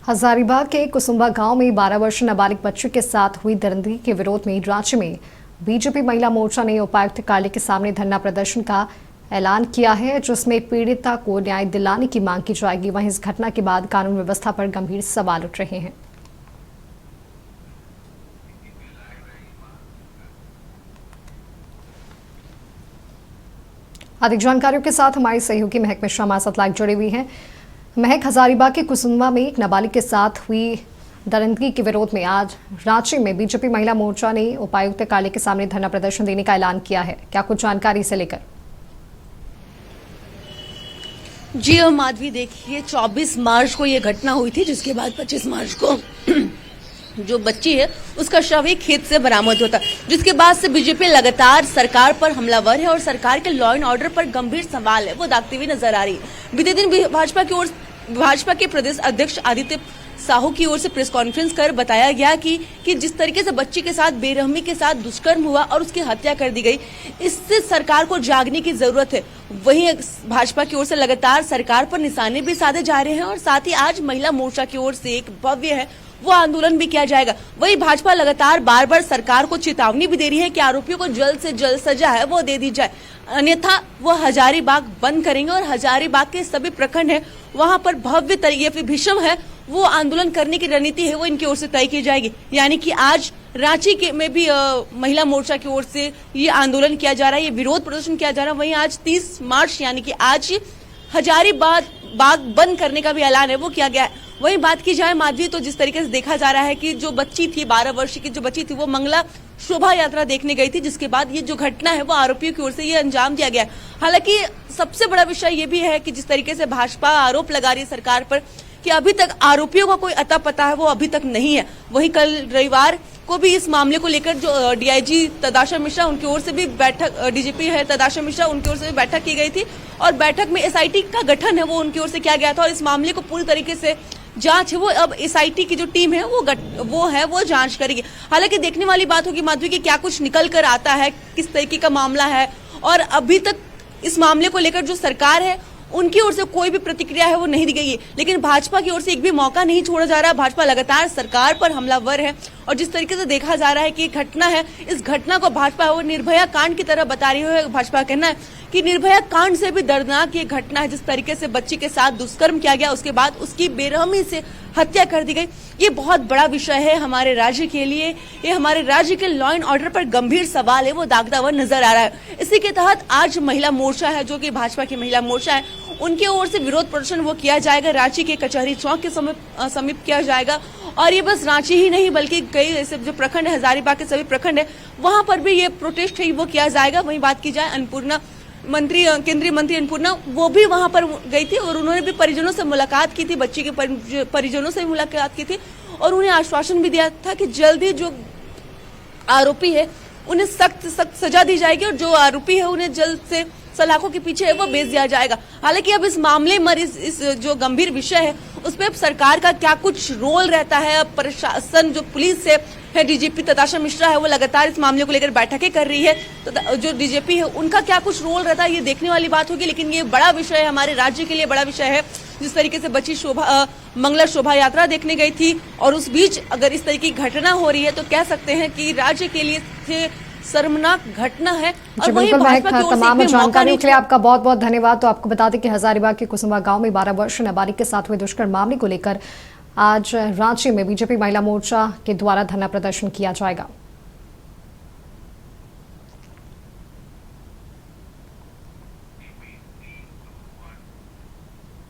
हजारीबाग के कुसुम्बा गांव में 12 वर्षीय नाबालिग बच्ची के साथ हुई दरिंदगी के विरोध में रांची में बीजेपी महिला मोर्चा ने उपायुक्त कार्यालय के सामने धरना प्रदर्शन का ऐलान किया है, जिसमें पीड़िता को न्याय दिलाने की मांग की जाएगी। वहीं इस घटना के बाद कानून व्यवस्था पर गंभीर सवाल उठ रहे हैं। अधिक जानकारियों के साथ हमारी सहयोगी महक मिश्रा हमारे साथ लाइव जुड़ी हुई हैं। महक, हजारीबाग के कुसुम्बा में एक नाबालिग के साथ हुई दरिंदगी के विरोध में आज रांची में बीजेपी महिला मोर्चा ने उपायुक्त कार्यालय के सामने धरना प्रदर्शन देने का ऐलान किया है। क्या कुछ जानकारी इसे लेकर? जी माधवी, देखिए 24 मार्च को ये घटना हुई थी, जिसके बाद 25 मार्च को जो बच्ची है उसका शव एक खेत से बरामद होता, जिसके बाद से बीजेपी लगातार सरकार पर हमलावर है और सरकार के लॉ एंड ऑर्डर पर गंभीर सवाल है वो दागती हुई नजर आ रही है। बीते दिन भाजपा के प्रदेश अध्यक्ष आदित्य साहू की ओर से प्रेस कॉन्फ्रेंस कर बताया गया कि जिस तरीके से बच्ची के साथ बेरहमी के साथ दुष्कर्म हुआ और उसकी हत्या कर दी गई, इससे सरकार को जागने की जरूरत है। वहीं भाजपा की ओर से लगातार सरकार पर निशाने भी साधे जा रहे हैं और साथ ही आज महिला मोर्चा की ओर से एक भव्य है वो आंदोलन भी किया जाएगा। वहीं भाजपा लगातार बार बार सरकार को चेतावनी भी दे रही है कि आरोपियों को जल्द से जल्द सजा है वो दे दी जाए, अन्यथा वो हजारीबाग बंद करेंगे और हजारीबाग के सभी प्रखंड है वहां पर भव्य तरीके भीषम है वो आंदोलन करने की रणनीति है वो इनकी ओर से तय की जाएगी। यानी कि आज रांची के में भी महिला मोर्चा की ओर से ये आंदोलन किया जा रहा है, ये विरोध प्रदर्शन किया जा रहा है। वहीं आज 30 मार्च यानी कि आज हजारीबाग बंद करने का भी ऐलान है वो किया गया है। वहीं बात की जाए माधवी, तो जिस तरीके से देखा जा रहा है कि जो बच्ची थी 12 वर्ष की जो बच्ची थी वो मंगला शोभा यात्रा देखने गई थी, जिसके बाद ये जो घटना है वो आरोपियों की ओर से ये अंजाम दिया गया। हालांकि सबसे बड़ा विषय ये भी है कि जिस तरीके से भाजपा आरोप लगा रही है सरकार पर कि अभी तक आरोपियों का कोई अता पता है वो अभी तक नहीं है। वहीं कल रविवार को भी इस मामले को लेकर जो डीआईजी तदाशा मिश्रा उनकी ओर से भी बैठक, डीजीपी है तदाशा मिश्रा उनकी ओर से भी बैठक की गई थी और बैठक में एसआईटी का गठन है वो उनकी ओर से किया गया था और इस मामले को पूरी तरीके से जांच है वो अब एसआईटी की जो टीम है वो जांच करेगी। हालांकि देखने वाली बात होगी माधवी की क्या कुछ निकल कर आता है, किस तरीके का मामला है और अभी तक इस मामले को लेकर जो सरकार है उनकी ओर से कोई भी प्रतिक्रिया है वो नहीं दी गई है। लेकिन भाजपा की ओर से एक भी मौका नहीं छोड़ा जा रहा। भाजपा लगातार सरकार पर हमलावर है और जिस तरीके से देखा जा रहा है कि घटना है, इस घटना को भाजपा वो निर्भया कांड की तरह बता रही है। भाजपा का कहना है कि निर्भया कांड से भी दर्दनाक ये घटना है, जिस तरीके से बच्ची के साथ दुष्कर्म किया गया, उसके बाद उसकी बेरहमी से हत्या कर दी गई। ये बहुत बड़ा विषय है हमारे राज्य के लिए, ये हमारे राज्य के लॉ एंड ऑर्डर पर गंभीर सवाल है वो दागता हुआ नजर आ रहा है। इसी के तहत आज महिला मोर्चा है जो कि भाजपा की महिला मोर्चा है, उनके ओर से विरोध प्रदर्शन वो किया जाएगा। रांची के कचहरी चौक के समीप किया जाएगा और ये बस रांची ही नहीं बल्कि कई ऐसे जो प्रखंड है, हजारीबाग के सभी प्रखंड है वहां पर भी ये प्रोटेस्ट है वो किया जाएगा। वहीं बात की जाए अन्नपूर्णा केंद्रीय मंत्री अन्नपूर्णा वो भी वहां पर गई थी और उन्होंने भी परिजनों से मुलाकात की थी, बच्ची के परिजनों से मुलाकात की थी और उन्हें आश्वासन भी दिया था कि जल्दी जो आरोपी है उन्हें सख्त सजा दी जाएगी और जो आरोपी है उन्हें जल्द से सलाखों के पीछे है वो भेज दिया जाएगा। हालांकि अब इस मामले में इस जो गंभीर विषय है उस पर सरकार का क्या कुछ रोल रहता है, प्रशासन जो पुलिस है डीजीपी तदाशा मिश्रा है वो लगातार इस मामले को लेकर बैठकें कर रही है, तो जो डीजीपी है उनका क्या कुछ रोल रहता है ये देखने वाली बात होगी। लेकिन ये बड़ा विषय है, हमारे राज्य के लिए बड़ा विषय है। जिस तरीके से बच्ची मंगला शोभा यात्रा देखने गई थी और उस बीच अगर इस तरह की घटना हो रही है तो कह सकते हैं कि राज्य के लिए शर्मनाक घटना है। और वही तमाम जानकारी के लिए आपका बहुत बहुत धन्यवाद। तो आपको बता दें कि हजारीबाग के कुसुम्बा गांव में 12 वर्षीय नाबालिग के साथ हुए दुष्कर्म मामले को लेकर आज रांची में बीजेपी महिला मोर्चा के द्वारा धरना प्रदर्शन किया जाएगा।